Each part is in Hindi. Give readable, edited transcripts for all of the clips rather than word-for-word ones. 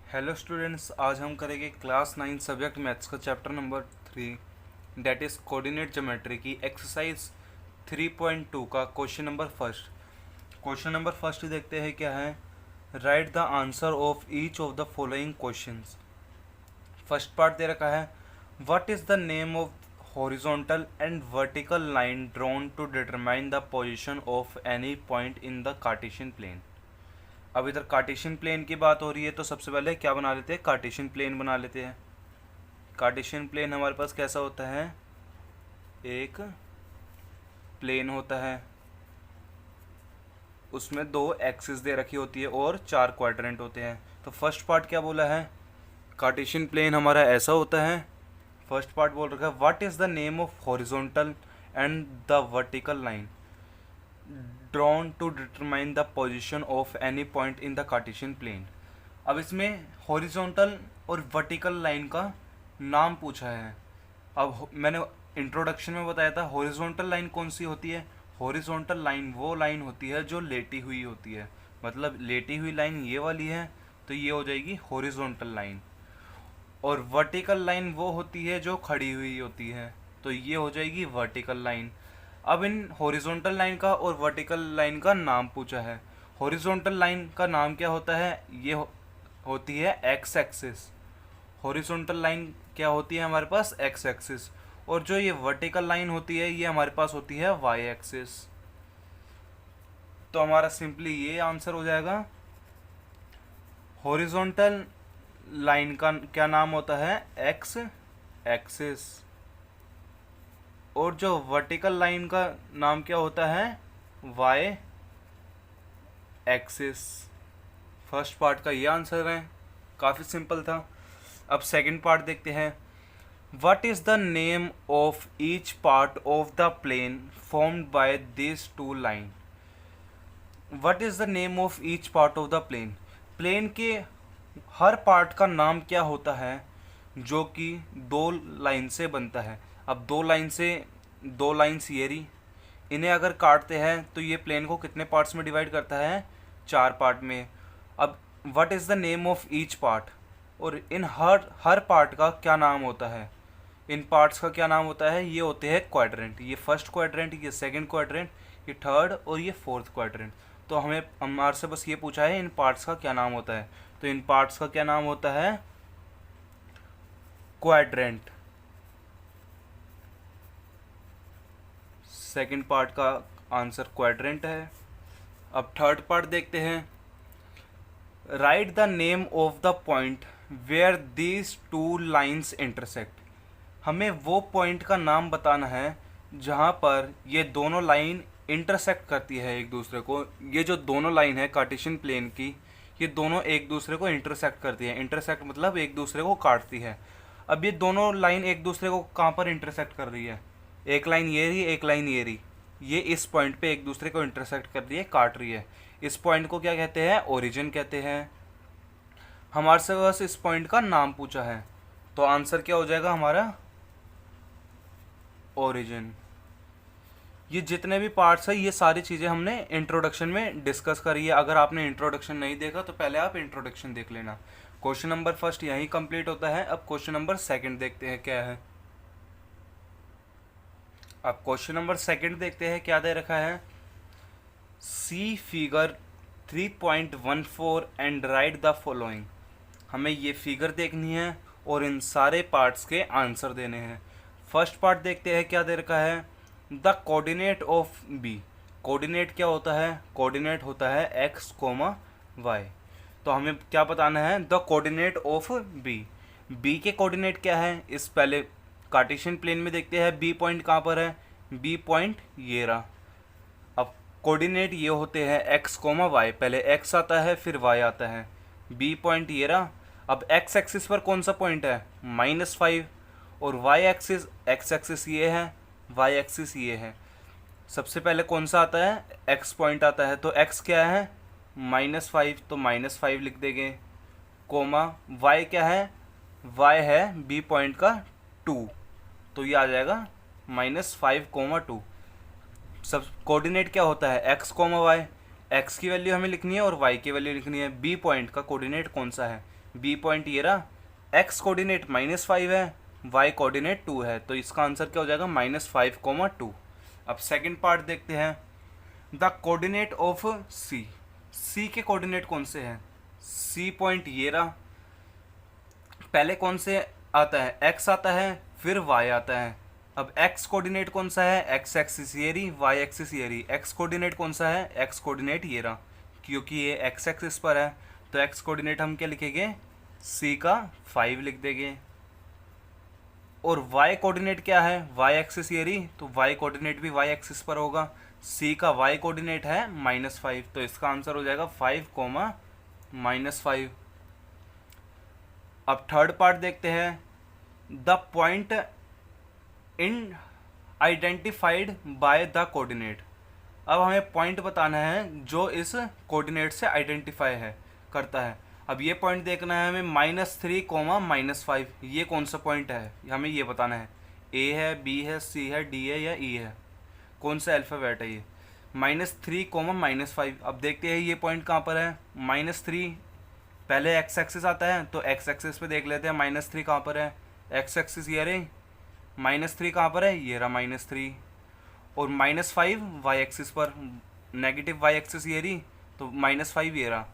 हेलो स्टूडेंट्स, आज हम करेंगे क्लास 9 सब्जेक्ट मैथ्स का chapter number 3 that is coordinate geometry की एक्सरसाइज 3.2 का क्वेश्चन नंबर फर्स्ट देखते हैं क्या है। Write the answer of each of the following questions. First part दे रखा है, what is the name of horizontal and vertical line drawn to determine the position of any point in the Cartesian plane. अब इधर कार्टेशियन प्लेन की बात हो रही है तो सबसे पहले क्या बना लेते हैं, कार्टेशियन प्लेन बना लेते हैं। कार्टेशियन प्लेन हमारे पास कैसा होता है, एक प्लेन होता है, उसमें दो एक्सिस दे रखी होती है और चार क्वाड्रेंट होते हैं। तो फर्स्ट पार्ट क्या बोला है, कार्टेशियन प्लेन हमारा ऐसा होता है। फर्स्ट पार्ट बोल रखा है, what is the name of horizontal and the vertical line drawn to determine the position of any point in the Cartesian plane। अब इसमें हॉरिजॉन्टल और वर्टिकल लाइन का नाम पूछा है। अब मैंने इंट्रोडक्शन में बताया था हॉरिजॉन्टल लाइन कौन सी होती है। हॉरिजॉन्टल लाइन वो लाइन होती है जो लेटी हुई होती है, मतलब लेटी हुई लाइन ये वाली है तो ये हो जाएगी हॉरिजॉन्टल लाइन, और वर्टिकल लाइन वो होती है जो खड़ी हुई होती है तो ये हो जाएगी वर्टिकल लाइन। अब इन हॉरिजॉन्टल लाइन का और वर्टिकल लाइन का नाम पूछा है। हॉरिजॉन्टल लाइन का नाम क्या होता है, ये होती है एक्स एक्सिस। हॉरिजॉन्टल लाइन क्या होती है हमारे पास, एक्स एक्सिस। और जो ये वर्टिकल लाइन होती है ये हमारे पास होती है वाई एक्सिस। तो हमारा सिंपली ये आंसर हो जाएगा, हॉरिजॉन्टल लाइन का क्या नाम होता है, एक्स एक्सिस, और जो वर्टिकल लाइन का नाम क्या होता है, वाई एक्सिस। फर्स्ट पार्ट का ये आंसर है, काफ़ी सिंपल था। अब सेकंड पार्ट देखते हैं, what is the name of each part of the plane formed by this two line. What is the name of each part of the plane, plane के हर पार्ट का नाम क्या होता है जो कि दो लाइन से बनता है। अब दो लाइन्स ये रही, इन्हें अगर काटते हैं तो ये प्लेन को कितने पार्ट्स में डिवाइड करता है, चार पार्ट में। अब what is the name of each part, और इन हर पार्ट का क्या नाम होता है, इन पार्ट्स का क्या नाम होता है, ये होते हैं क्वाड्रेंट। ये फर्स्ट क्वाड्रेंट, ये सेकंड क्वाड्रेंट, ये थर्ड और ये फोर्थ क्वाड्रेंट। तो हमारे से बस ये पूछा है इन पार्ट्स का क्या नाम होता है, तो इन पार्ट्स का क्या नाम होता है, क्वाड्रेंट। सेकंड पार्ट का आंसर क्वाड्रेंट है। अब थर्ड पार्ट देखते हैं, right the name of the point where these two lines intersect. हमें वो पॉइंट का नाम बताना है जहाँ पर ये दोनों लाइन इंटरसेक्ट करती है एक दूसरे को। ये जो दोनों लाइन है कार्टेशियन प्लेन की, ये दोनों एक दूसरे को इंटरसेक्ट करती है। इंटरसेक्ट मतलब एक दूसरे को काटती है। अब ये दोनों लाइन एक दूसरे को कहाँ पर इंटरसेक्ट कर रही है, एक लाइन ये रही, एक लाइन ये रही, ये इस पॉइंट पे एक दूसरे को इंटरसेक्ट कर रही है, काट रही है। इस पॉइंट को क्या कहते हैं, ओरिजिन कहते हैं। हमारे से बस इस पॉइंट का नाम पूछा है तो आंसर क्या हो जाएगा हमारा, ओरिजिन। ये जितने भी पार्ट्स हैं ये सारी चीज़ें हमने इंट्रोडक्शन में डिस्कस करी है। अगर आपने इंट्रोडक्शन नहीं देखा तो पहले आप इंट्रोडक्शन देख लेना। क्वेश्चन नंबर फर्स्ट यहीं कंप्लीट होता है। अब क्वेश्चन नंबर सेकंड देखते हैं क्या है। अब क्वेश्चन नंबर सेकंड देखते हैं क्या दे रखा है, see figure 3.14 and write the following. हमें ये फिगर देखनी है और इन सारे पार्ट्स के आंसर देने हैं। फर्स्ट पार्ट देखते हैं क्या दे रखा है, the coordinate of B. Coordinate क्या होता है, कोऑर्डिनेट होता है एक्स कोमा वाई। तो हमें क्या बताना है, the coordinate of B. B के कोऑर्डिनेट क्या है, इस पहले कार्टेशियन प्लेन में देखते हैं बी पॉइंट कहाँ पर है, बी पॉइंट ये रहा। अब कोऑर्डिनेट ये होते हैं एक्स कोमा वाई, पहले एक्स आता है फिर वाई आता है, बी पॉइंट ये रहा। अब एक्स एक्सिस पर कौन सा पॉइंट है, -5, और वाई एक्सिस, एक्स एक्सिस ये है, वाई एक्सिस ये है। सबसे पहले कौन सा आता है, एक्स पॉइंट आता है, तो एक्स क्या है, -5, तो -5 लिख देंगे, कोमा वाई क्या है, वाई है बी पॉइंट का 2, तो ये आ जाएगा -5, 2। सब कोऑर्डिनेट क्या होता है, एक्स कोमा वाई, एक्स की वैल्यू हमें लिखनी है और वाई की वैल्यू लिखनी है। बी पॉइंट का कोऑर्डिनेट कौन सा है, बी पॉइंट ये रहा, एक्स कोऑर्डिनेट -5 है, वाई कोऑर्डिनेट 2 है, तो इसका आंसर क्या हो जाएगा -5, 2। अब सेकंड पार्ट देखते हैं, द कोऑर्डिनेट ऑफ सी, सी के कोऑर्डिनेट कौन से हैं, सी पॉइंट ये रहा, पहले कौन से आता है, एक्स आता है, फिर वाई आता है। अब एक्स कोऑर्डिनेट कौन सा है, एक्स एक्सिस ये रही, वाई एक्सिस ये रही, एक्स कोऑर्डिनेट कौन सा है, एक्स कोऑर्डिनेट ये रहा, क्योंकि ये एक्स एक्सिस पर है, तो एक्स कोऑर्डिनेट हम क्या लिखेंगे, सी का 5 लिख देंगे। और वाई कोऑर्डिनेट क्या है, वाई एक्सिस ये रही, तो वाई कोऑर्डिनेट भी वाई एक्सिस पर होगा, सी का वाई कोऑर्डिनेट है -5, तो इसका आंसर हो जाएगा 5, -5। अब थर्ड पार्ट देखते हैं, the point in identified by the coordinate. अब हमें पॉइंट बताना है जो इस कोऑर्डिनेट से आइडेंटिफाई है करता है। अब ये पॉइंट देखना है हमें, -3, -5, ये कौन सा पॉइंट है हमें ये बताना है, ए है, बी है, सी है, डी है या ई है, कौन सा अल्फ़ाबेट है ये, -3, -5। अब देखते हैं ये पॉइंट कहाँ पर है, -3 पहले एक्स एक्सिस आता है, तो एक्स एक्सिस पे देख लेते हैं -3 कहाँ पर है, एक्स एक्सिस ये रही, -3 कहाँ पर है, ये रहा -3, और -5 वाई एक्सिस पर, नेगेटिव वाई एक्सिस ये रही, तो -5 ये रहा,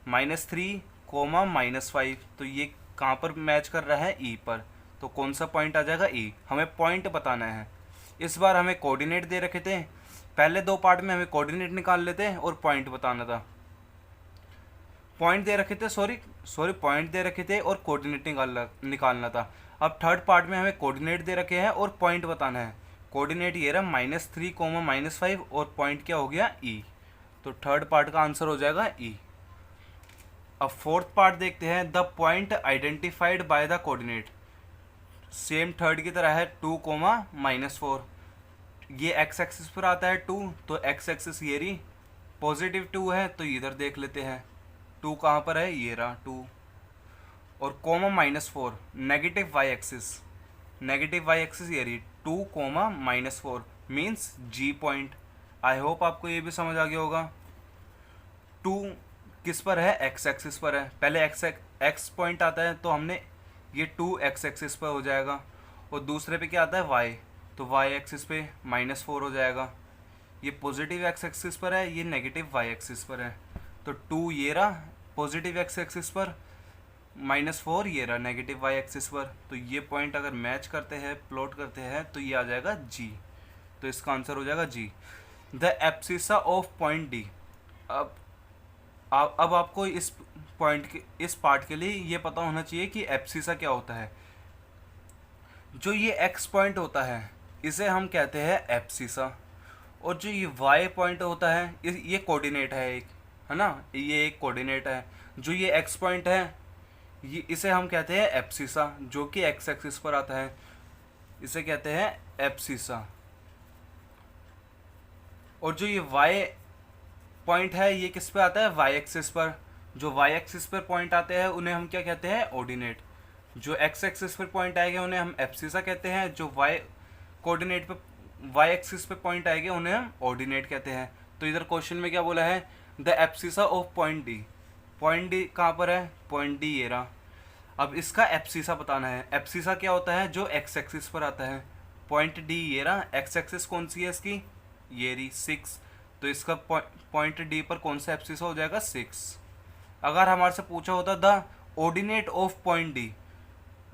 -3, -5, तो ये कहाँ पर मैच कर रहा है, ई पर, तो कौन सा पॉइंट आ जाएगा, ई। हमें पॉइंट बताना है। इस बार हमें कोऑर्डिनेट दे रखे थे, पहले दो पार्ट में हमें कोऑर्डिनेट निकाल लेते और पॉइंट बताना था, पॉइंट दे रखे थे, सॉरी पॉइंट दे रखे थे और कोऑर्डिनेट निकालना था। अब थर्ड पार्ट में हमें कोऑर्डिनेट दे रखे हैं और पॉइंट बताना है। कोऑर्डिनेट ये रहा -3, -5 और पॉइंट क्या हो गया, ई, तो थर्ड पार्ट का आंसर हो जाएगा ई। अब फोर्थ पार्ट देखते हैं, the point identified by the coordinate, same third की तरह है, 2, -4, ये एक्स एक्सिस पर आता है 2, तो एक्स एक्सिस ये रही, पॉजिटिव 2 है, तो इधर देख लेते हैं 2 कहाँ पर है, ये रहा 2, और -4 नेगेटिव वाई एक्सिस, ये रही 2, -4 means G point. I hope आपको ये भी समझ आ गया होगा। 2 किस पर है, एक्स एक्सिस पर है, पहले एक्स पॉइंट आता है, तो हमने ये 2 एक्स एक्सिस पर हो जाएगा, और दूसरे पे क्या आता है, वाई, तो वाई एक्सिस पे -4 हो जाएगा। ये पॉजिटिव एक्स एक्सिस पर है, ये नेगेटिव वाई एक्सिस पर है, तो 2 ये रहा पॉजिटिव एक्स एक्सिस पर, -4 ये रहा नेगेटिव वाई एक्सिस पर, तो ये पॉइंट अगर मैच करते हैं, प्लॉट करते हैं, तो ये आ जाएगा जी, तो इसका आंसर हो जाएगा जी। The abscissa of point D. अब आपको इस पार्ट के लिए ये पता होना चाहिए कि एब्सिसा क्या होता है। जो ये एक्स पॉइंट होता है इसे हम कहते हैं एब्सिसा, और जो ये वाई पॉइंट होता है ये कोऑर्डिनेट है एक, है ना, ये एक कोऑर्डिनेट है। जो ये एक्स पॉइंट है ये इसे हम कहते हैं एब्सिसा, जो कि एक्स एक्सिस पर आता है, इसे कहते हैं एब्सिसा। और जो ये वाई पॉइंट है ये किस पे आता है, वाई एक्सिस पर। जो वाई एक्सिस पर पॉइंट आते हैं उन्हें हम क्या कहते हैं, ऑर्डिनेट। जो एक्स एक्सिस पर पॉइंट आएंगे उन्हें हम एब्सिसा कहते हैं। जो वाई कोऑर्डिनेट पे, वाई एक्सिस पे पॉइंट आएंगे उन्हें हम ऑर्डिनेट कहते हैं। तो इधर क्वेश्चन में क्या बोला है, the abscissa of point D. Point D कहाँ पर है, पॉइंट डी ये रहा। अब इसका एब्सिसा बताना है। एब्सिसा क्या होता है, जो एक्स एक्सिस पर आता है। पॉइंट डी ये रहा, एक्स एक्सिस कौन सी है इसकी, ये रही 6, तो इसका पॉइंट डी पर कौन सा एब्सिसा हो जाएगा, 6। अगर हमारे से पूछा होता the ordinate of point D,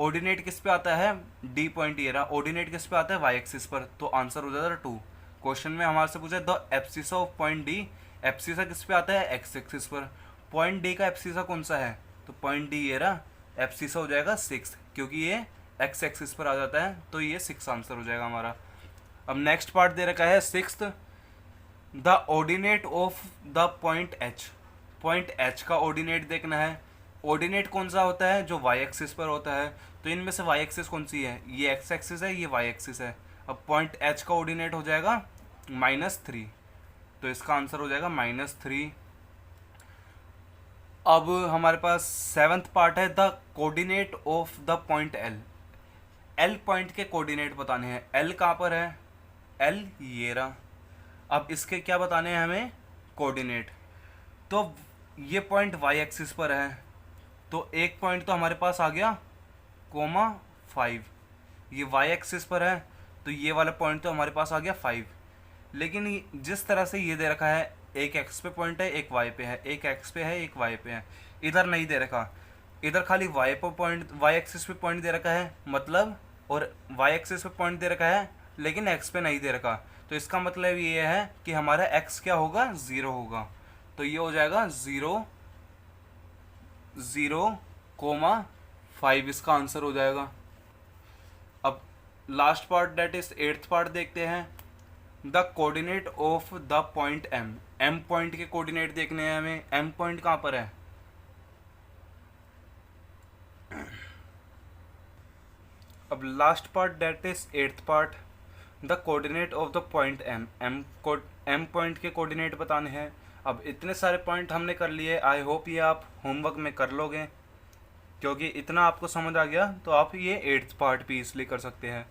ordinate किस पे आता है, डी पॉइंट ये रहा, ऑर्डिनेट किस पे आता है, वाई एक्सिस पर, तो आंसर हो जाता है 2। क्वेश्चन में हमारे से पूछा the abscissa of point D, abscissa किस पे आता है, एक्स एक्सिस पर। पॉइंट डी का एब्सिसा कौन सा है, तो पॉइंट डी ये रहा, एब्सिसा हो जाएगा 6, क्योंकि ये एक्स एक्सिस पर आ जाता है, तो ये 6 आंसर हो जाएगा हमारा। अब नेक्स्ट पार्ट दे रखा है 6th, the ordinate of the point H. Point H का ऑर्डिनेट देखना है। ऑर्डिनेट कौन सा होता है, जो वाई एक्सिस पर होता है। तो इनमें से वाई एक्सिस कौन सी है, ये एक्स एक्सिस है, ये वाई एक्सिस है। अब पॉइंट एच का ऑर्डिनेट हो जाएगा -3, तो इसका आंसर हो जाएगा -3। अब हमारे पास 7th पार्ट है, the coordinate of the point L. L point के कोऑर्डिनेट बताने हैं। एल कहाँ पर है, एल ये रहा। अब इसके क्या बताने हैं हमें, कोऑर्डिनेट। तो ये पॉइंट वाई एक्सिस पर है, तो एक पॉइंट तो हमारे पास आ गया कोमा 5, ये वाई एक्सिस पर है, तो ये वाला पॉइंट तो हमारे पास आ गया 5। लेकिन जिस तरह से ये दे रखा है, एक एक्स पे पॉइंट है, एक वाई पे है, एक एक्स पे है, एक वाई पे है, इधर नहीं दे रखा, इधर खाली वाई पर पॉइंट, वाई एक्सिस पे पॉइंट दे रखा है मतलब, और वाई एक्सिस पे पॉइंट दे रखा है लेकिन एक्स पे नहीं दे रखा। तो इसका मतलब ये है कि हमारा एक्स क्या होगा, 0 होगा। तो ये हो जाएगा 0 0 कोमा 5, इसका आंसर हो जाएगा। अब last part that is 8th part देखते हैं। The coordinate of the point M, M point के कोऑर्डिनेट देखने हैं हमें। एम पॉइंट कहाँ पर है, अब last part that is 8th part. The coordinate of the point M, M point के कोऑर्डिनेट बताने हैं। अब इतने सारे पॉइंट हमने कर लिए, आई होप ये आप होमवर्क में कर लोगे, क्योंकि इतना आपको समझ आ गया तो आप ये 8th पार्ट भी इसलिए कर सकते हैं।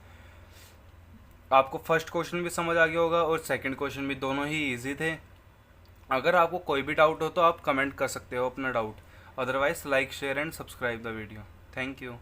आपको फर्स्ट क्वेश्चन भी समझ आ गया होगा और सेकंड क्वेश्चन भी, दोनों ही इजी थे। अगर आपको कोई भी डाउट हो तो आप कमेंट कर सकते हो अपना doubt. Otherwise like share and subscribe the video. Thank you.